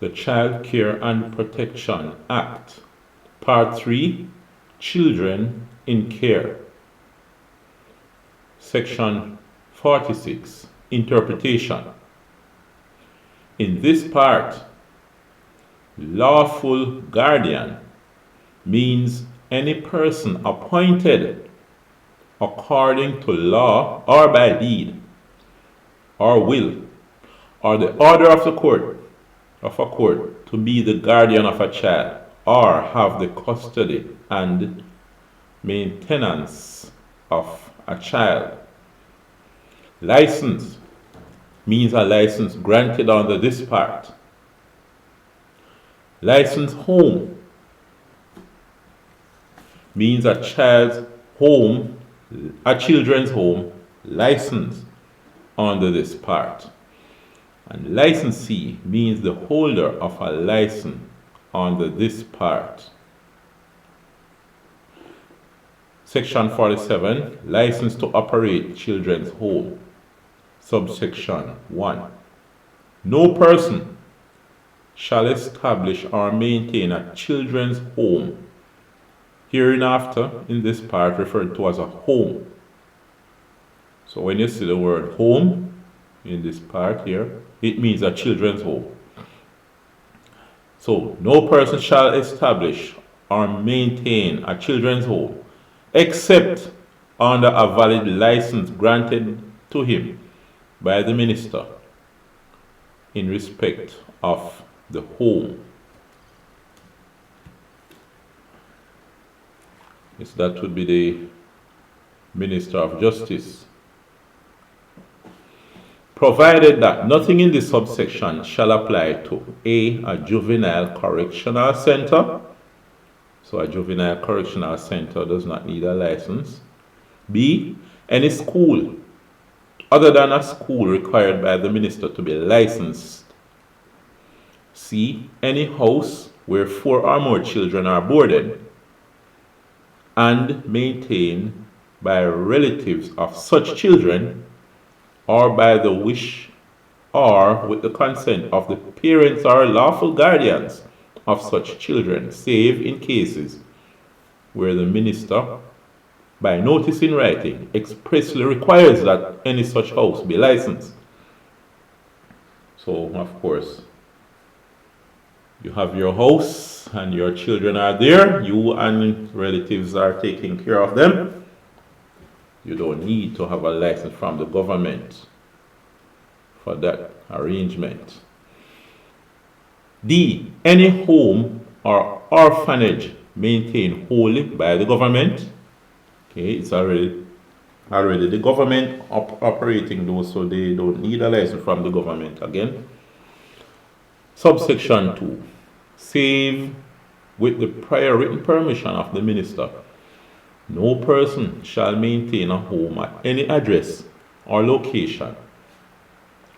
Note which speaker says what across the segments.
Speaker 1: the Child Care and Protection Act. Part 3, Children in Care. Section 46, Interpretation. In this part, lawful guardian means any person appointed according to law or by deed or will or the order of a court to be the guardian of a child or have the custody and maintenance of a child. License means a license granted under this part. Licensed home means a children's home licensed under this part. And licensee means the holder of a license under this part. Section 47, license to operate children's home. Subsection 1. No person shall establish or maintain a children's home, hereinafter in this part referred to as a home. So when you see the word home in this part here, it means a children's home. So no person shall establish or maintain a children's home except under a valid license granted to him by the minister in respect of the home. Yes, that would be the Minister of Justice. Provided that nothing in this subsection shall apply to a juvenile correctional center. So a juvenile correctional center does not need a license. B, any school other than a school required by the minister to be licensed. C, any house where 4 or more children are boarded and maintained by relatives of such children or by the wish or with the consent of the parents or lawful guardians of such children, save in cases where the minister, by notice in writing, expressly requires that any such house be licensed. So, of course, you have your house and your children are there, you and relatives are taking care of them. You don't need to have a license from the government for that arrangement. D, any home or orphanage maintained wholly by the government. Okay, it's already the government operating those, so they don't need a license from the government again. Subsection 2, save with the prior written permission of the minister. No person shall maintain a home at any address or location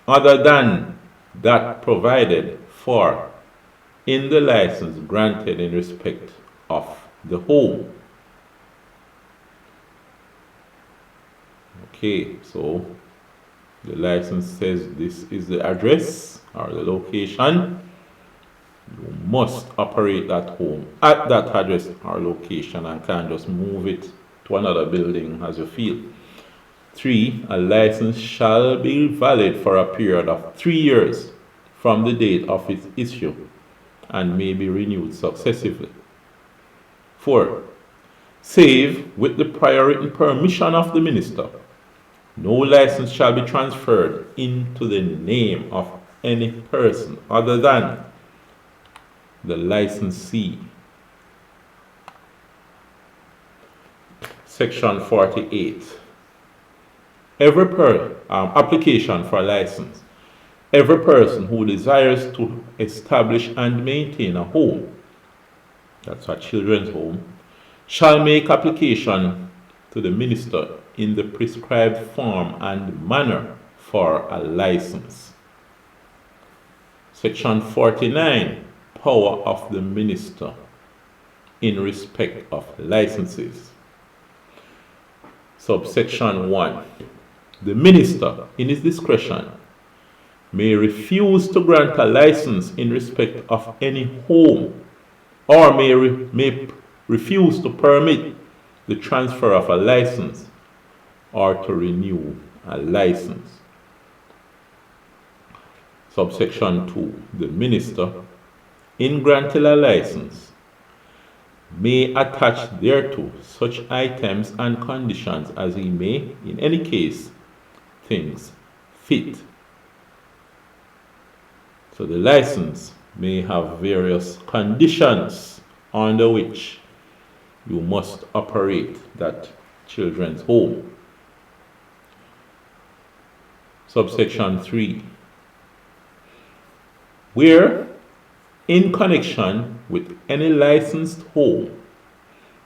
Speaker 1: other than that provided for in the license granted in respect of the home. Okay, so the license says this is the address or the location. You must operate that home at that address or location and can't just move it to another building as you feel. 3, a license shall be valid for a period of 3 years from the date of its issue and may be renewed successively. 4, save with the prior written permission of the minister. No license shall be transferred into the name of any person other than the licensee. Section 48. Application for a license. Every person who desires to establish and maintain a home, that's a children's home, shall make application to the minister in the prescribed form and manner for a license. Section 49. Power of the minister in respect of licenses. Subsection 1. The minister, in his discretion, may refuse to grant a license in respect of any home, or may refuse to permit the transfer of a license or to renew a license. Subsection 2. The minister, in granting a license, may attach thereto such items and conditions as he may, in any case, things fit. So the license may have various conditions under which you must operate that children's home. Subsection 3. Where, in connection with any licensed home,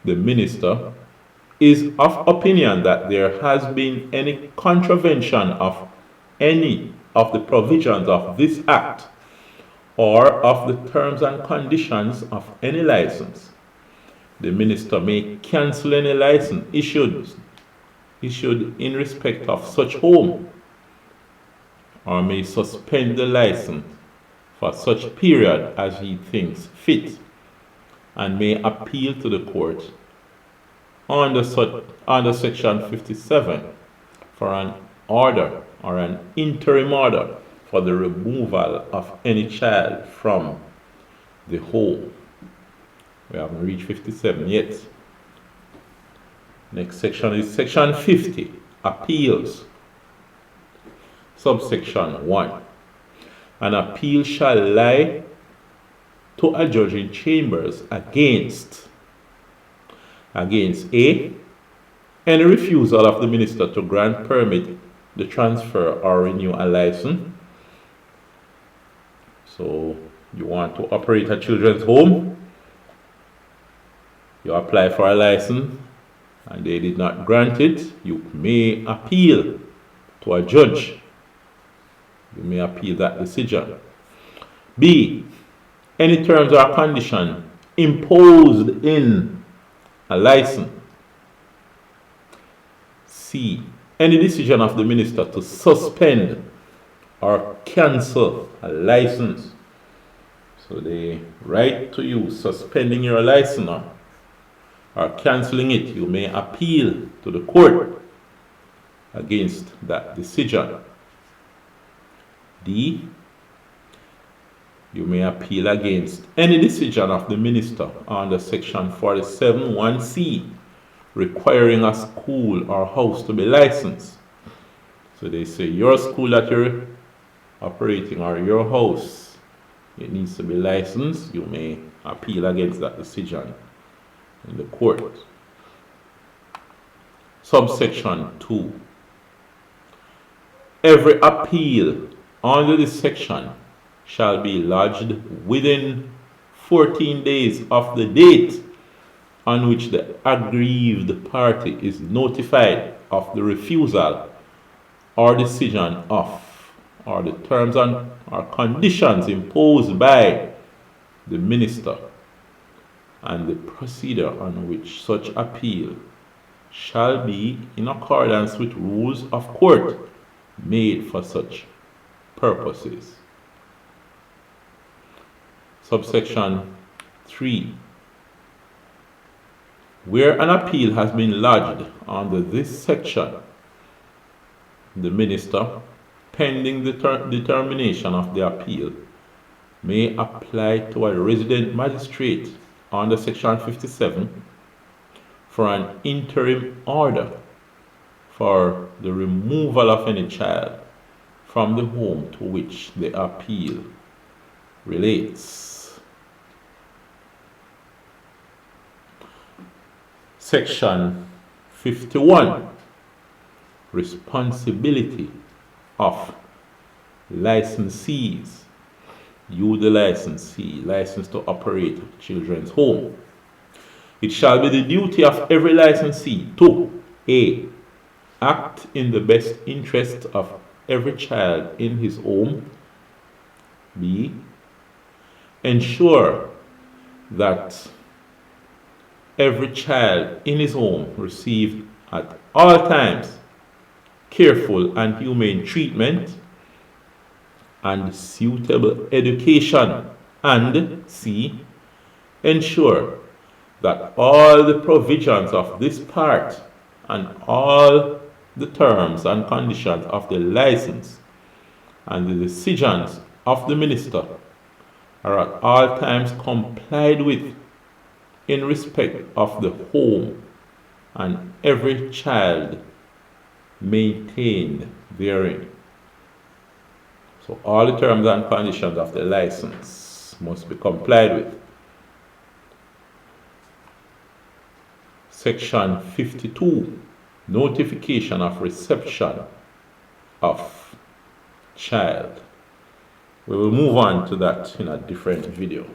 Speaker 1: the minister is of opinion that there has been any contravention of any of the provisions of this Act or of the terms and conditions of any license, the minister may cancel any license issued in respect of such home, or may suspend the license for such period as he thinks fit, and may appeal to the court under section 57 for an order or an interim order for the removal of any child from the home. We haven't reached 57 yet. Next section is section 50, appeals. Subsection 1. An appeal shall lie to a judge in chambers against A, any refusal of the minister to grant permit the transfer or renew a license. So you want to operate a children's home, you apply for a license and they did not grant it, you may appeal to a judge. You may appeal that decision. B, any terms or condition imposed in a license. C, any decision of the minister to suspend or cancel a license. So they write to you suspending your license or cancelling it. You may appeal to the court against that decision. D, you may appeal against any decision of the minister under section 47(1)(c) requiring a school or house to be licensed. So they say your school that you're operating or your house, it needs to be licensed. You may appeal against that decision in the court. Subsection 2. Every appeal under this section shall be lodged within 14 days of the date on which the aggrieved party is notified of the refusal or decision of, or the terms and or conditions imposed by the minister, and the procedure on which such appeal shall be in accordance with rules of court made for such purposes. Subsection 3. Where an appeal has been lodged under this section, the minister, pending the determination of the appeal, may apply to a resident magistrate under section 57 for an interim order for the removal of any child from the home to which the appeal relates. Section 51. Responsibility of licensees. You, the licensee, licensed to operate children's home. It shall be the duty of every licensee to A, act in the best interest of every child in his home. B, ensure that every child in his home receive at all times careful and humane treatment and suitable education, and C. Ensure that all the provisions of this part and all the terms and conditions of the license and the decisions of the minister are at all times complied with in respect of the home and every child maintained therein. So all the terms and conditions of the license must be complied with. Section 52, notification of reception of child. We will move on to that in a different video.